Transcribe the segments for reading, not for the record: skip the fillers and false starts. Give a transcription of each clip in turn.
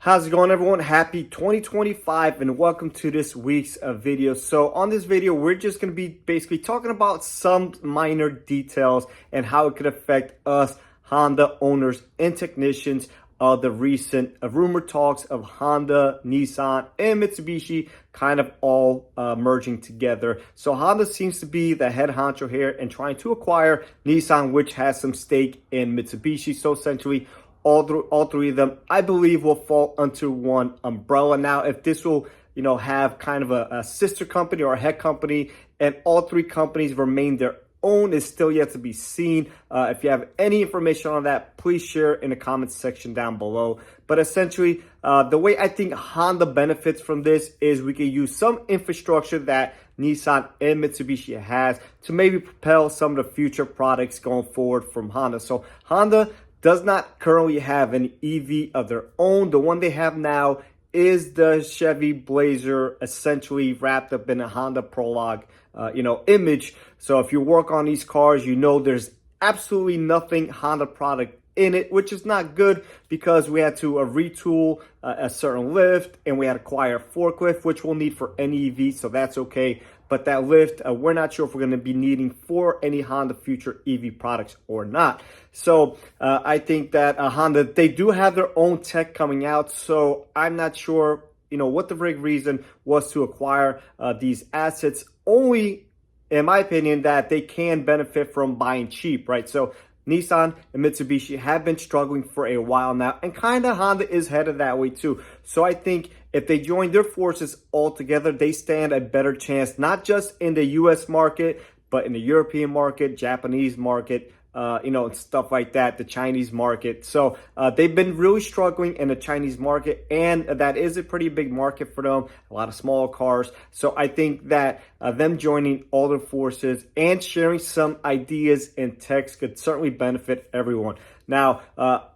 How's it going, everyone? Happy 2025 and welcome to this week's video. So on this video, we're just going to be basically talking about some minor details and how it could affect us Honda owners and technicians of the recent rumor talks of Honda, Nissan, and Mitsubishi kind of all merging together. So Honda seems to be the head honcho here and trying to acquire Nissan, which has some stake in Mitsubishi. So essentially, all three of them, I believe, will fall under one umbrella. Now, if this will, have kind of a sister company or a head company, and all three companies remain their own, is still yet to be seen. If you have any information on that, please share in the comments section down below. But essentially, the way I think Honda benefits from this is we can use some infrastructure that Nissan and Mitsubishi has to maybe propel some of the future products going forward from Honda. So Honda does not currently have an EV of their own. The one they have now is the Chevy Blazer, essentially wrapped up in a Honda Prologue, image. So if you work on these cars, there's absolutely nothing Honda product in it, which is not good because we had to retool a certain lift and we had to acquire a forklift, which we'll need for any EV, so that's okay. But that lift, we're not sure if we're going to be needing for any Honda future EV products or not. So I think that Honda, they do have their own tech coming out. So I'm not sure, what the big reason was to acquire these assets. Only, in my opinion, that they can benefit from buying cheap, right? So Nissan and Mitsubishi have been struggling for a while now, and kind of Honda is headed that way too. So I think if they join their forces all together, they stand a better chance, not just in the US market, but in the European market, Japanese market, and stuff like that, the Chinese market. So they've been really struggling in the Chinese market, and that is a pretty big market for them, a lot of small cars. So I think that them joining all their forces and sharing some ideas and techs could certainly benefit everyone. Now,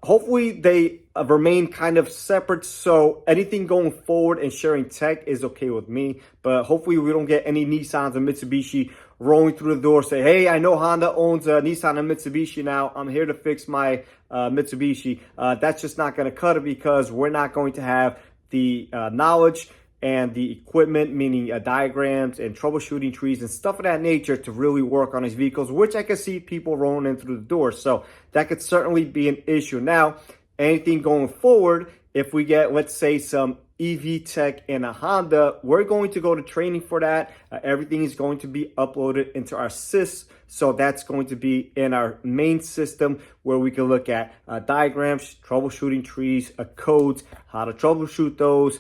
hopefully they remain kind of separate, so anything going forward and sharing tech is okay with me, but hopefully we don't get any Nissans and Mitsubishi rolling through the door, say, hey, I know Honda owns Nissan and Mitsubishi now, I'm here to fix my Mitsubishi. That's just not going to cut it because we're not going to have the knowledge and the equipment, meaning diagrams and troubleshooting trees and stuff of that nature to really work on these vehicles, which I can see people rolling in through the door. So that could certainly be an issue. Now, anything going forward, if we get, let's say, some EV tech in a Honda, we're going to go to training for that. Everything is going to be uploaded into our SIS. So that's going to be in our main system where we can look at diagrams, troubleshooting trees, codes, how to troubleshoot those,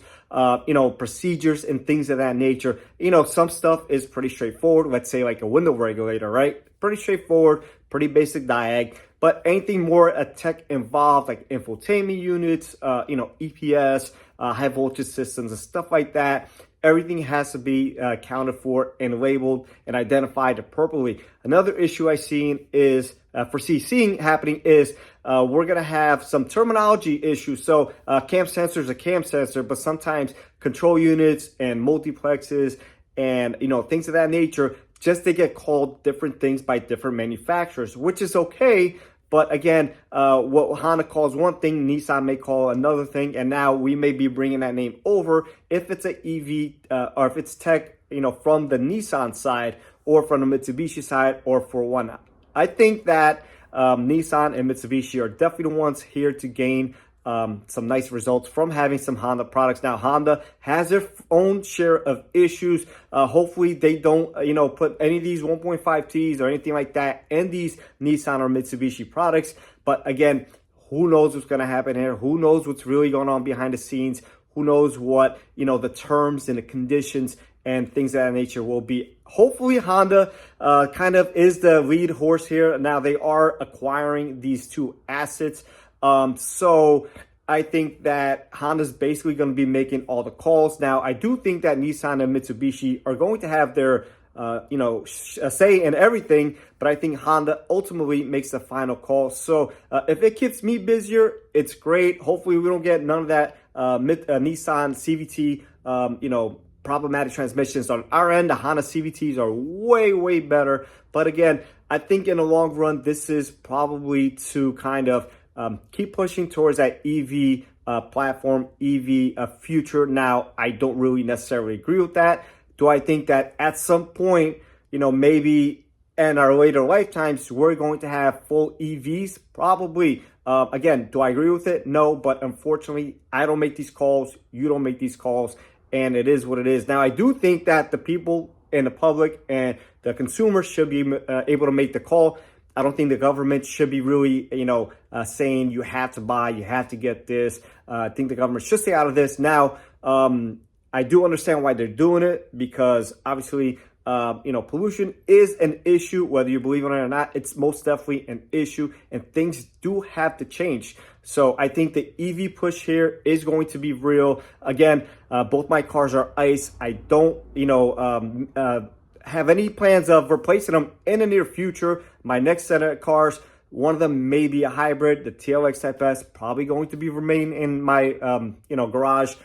procedures and things of that nature. Some stuff is pretty straightforward. Let's say like a window regulator, right? Pretty straightforward, pretty basic diag. But anything more tech involved, like infotainment units, EPS, high voltage systems and stuff like that, everything has to be accounted for and labeled and identified appropriately. Another issue I seen is seeing happening is we're gonna have some terminology issues. So cam sensor is a cam sensor, but sometimes control units and multiplexes and things of that nature, just they get called different things by different manufacturers, which is okay. But again, what Honda calls one thing, Nissan may call another thing, and now we may be bringing that name over if it's an EV or if it's tech, from the Nissan side or from the Mitsubishi side or for one. I think that Nissan and Mitsubishi are definitely the ones here to gain some nice results from having some Honda products. Now, Honda has their own share of issues. Hopefully they don't, put any of these 1.5Ts or anything like that in these Nissan or Mitsubishi products. But again, who knows what's going to happen here? Who knows what's really going on behind the scenes? Who knows what, the terms and the conditions and things of that nature will be. Hopefully Honda kind of is the lead horse here. Now they are acquiring these two assets. So I think that Honda's basically going to be making all the calls. Now, I do think that Nissan and Mitsubishi are going to have their, say in everything, but I think Honda ultimately makes the final call. So if it keeps me busier, it's great. Hopefully we don't get none of that Nissan CVT, problematic transmissions on our end. The Honda CVTs are way, way better. But again, I think in the long run, this is probably to kind of keep pushing towards that EV platform, EV future. Now, I don't really necessarily agree with that. Do I think that at some point, maybe in our later lifetimes, we're going to have full EVs? Probably. Again, do I agree with it? No, but unfortunately, I don't make these calls. You don't make these calls, and it is what it is. Now, I do think that the people in the public and the consumers should be able to make the call. I don't think the government should be really, saying you have to buy, you have to get this. I think the government should stay out of this. Now, I do understand why they're doing it, because obviously, pollution is an issue, whether you believe in it or not. It's most definitely an issue, and things do have to change. So I think the EV push here is going to be real. Again, both my cars are ICE. I don't, have any plans of replacing them in the near future. My next set of cars, one of them may be a hybrid. The TLX Type S probably going to be remain in my garage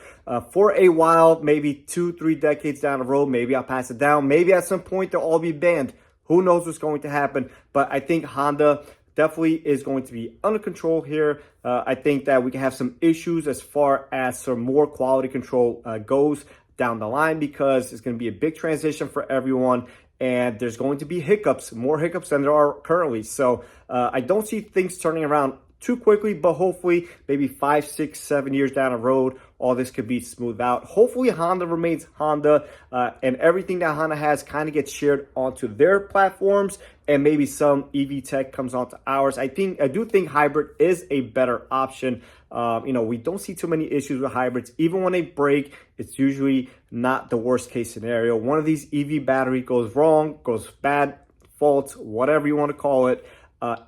for a while, maybe 2-3 decades down the road. Maybe I'll pass it down. Maybe at some point they'll all be banned. Who knows what's going to happen? But I think Honda definitely is going to be under control here. I think that we can have some issues as far as some more quality control goes down the line, because it's going to be a big transition for everyone, and there's going to be hiccups, more hiccups than there are currently. So I don't see things turning around too quickly, but hopefully maybe 5, 6, 7 years down the road, all this could be smoothed out. Hopefully Honda remains Honda, and everything that Honda has kind of gets shared onto their platforms, and maybe some EV tech comes onto ours. I do think hybrid is a better option. We don't see too many issues with hybrids. Even when they break, it's usually not the worst case scenario. One of these EV battery goes wrong, goes bad, faults, whatever you want to call it.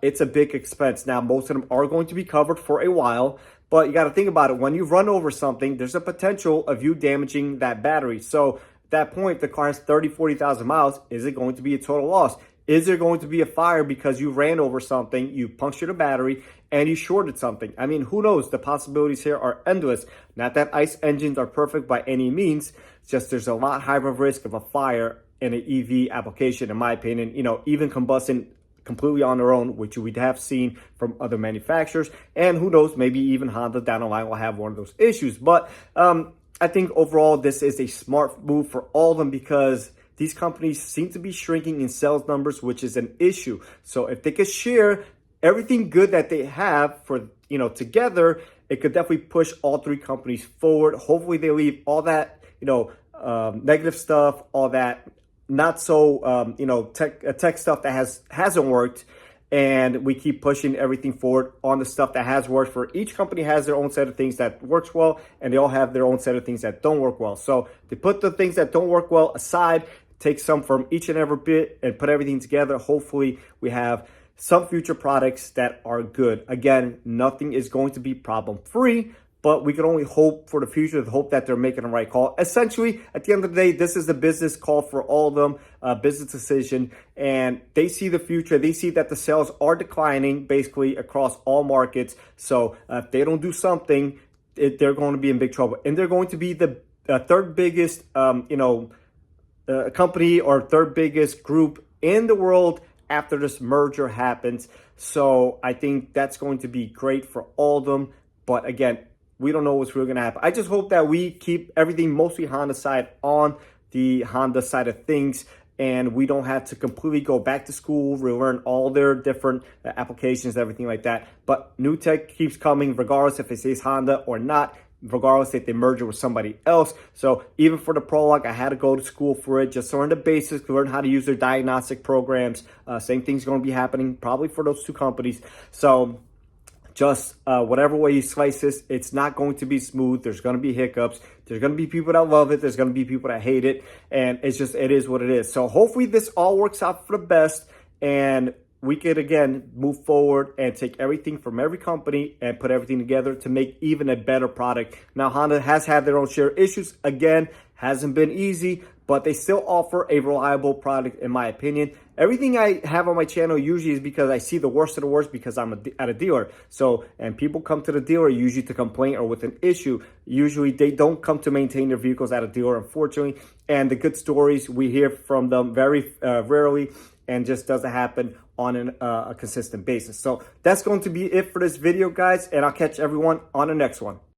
It's a big expense. Now, most of them are going to be covered for a while, but you got to think about it. When you run over something, there's a potential of you damaging that battery. So at that point, the car has 30, 40,000 miles. Is it going to be a total loss? Is there going to be a fire because you ran over something, you punctured a battery, and you shorted something? I mean, who knows? The possibilities here are endless. Not that ICE engines are perfect by any means. It's just there's a lot higher of risk of a fire in an EV application, in my opinion. Even combusting completely on their own, which we'd have seen from other manufacturers. And who knows, maybe even Honda down the line will have one of those issues. But I think overall, this is a smart move for all of them, because these companies seem to be shrinking in sales numbers, which is an issue. So if they could share everything good that they have for, together, it could definitely push all three companies forward. Hopefully they leave all that, negative stuff, all that not so, tech stuff that hasn't worked. And we keep pushing everything forward on the stuff that has worked. For each company has their own set of things that works well, and they all have their own set of things that don't work well. So they put the things that don't work well aside, take some from each and every bit, and put everything together. Hopefully we have some future products that are good. Again, nothing is going to be problem free, but we can only hope for the future, hope that they're making the right call. Essentially, at the end of the day, this is a business call for all of them, a business decision, and they see the future. They see that the sales are declining basically across all markets. So if they don't do something, they're going to be in big trouble. And they're going to be the third biggest, company or third biggest group in the world after this merger happens. So I think that's going to be great for all of them. But again, we don't know what's really going to happen. I just hope that we keep everything mostly Honda side on the Honda side of things, and we don't have to completely go back to school, relearn all their different applications, everything like that. But new tech keeps coming, regardless if it says Honda or not, regardless if they merge it with somebody else. So even for the Prologue, I had to go to school for it, just to learn the basics, learn how to use their diagnostic programs. Same thing's going to be happening probably for those two companies. So just whatever way you slice this, it's not going to be smooth. There's going to be hiccups. There's going to be people that love it. There's going to be people that hate it. And it is what it is. So hopefully this all works out for the best, and we could, again, move forward and take everything from every company and put everything together to make even a better product. Now, Honda has had their own share of issues. Again, hasn't been easy, but they still offer a reliable product, in my opinion. Everything I have on my channel usually is because I see the worst of the worst, because I'm at a dealer. So, and people come to the dealer usually to complain or with an issue. Usually they don't come to maintain their vehicles at a dealer, unfortunately. And the good stories, we hear from them very rarely, and just doesn't happen on a consistent basis. So that's going to be it for this video, guys. And I'll catch everyone on the next one.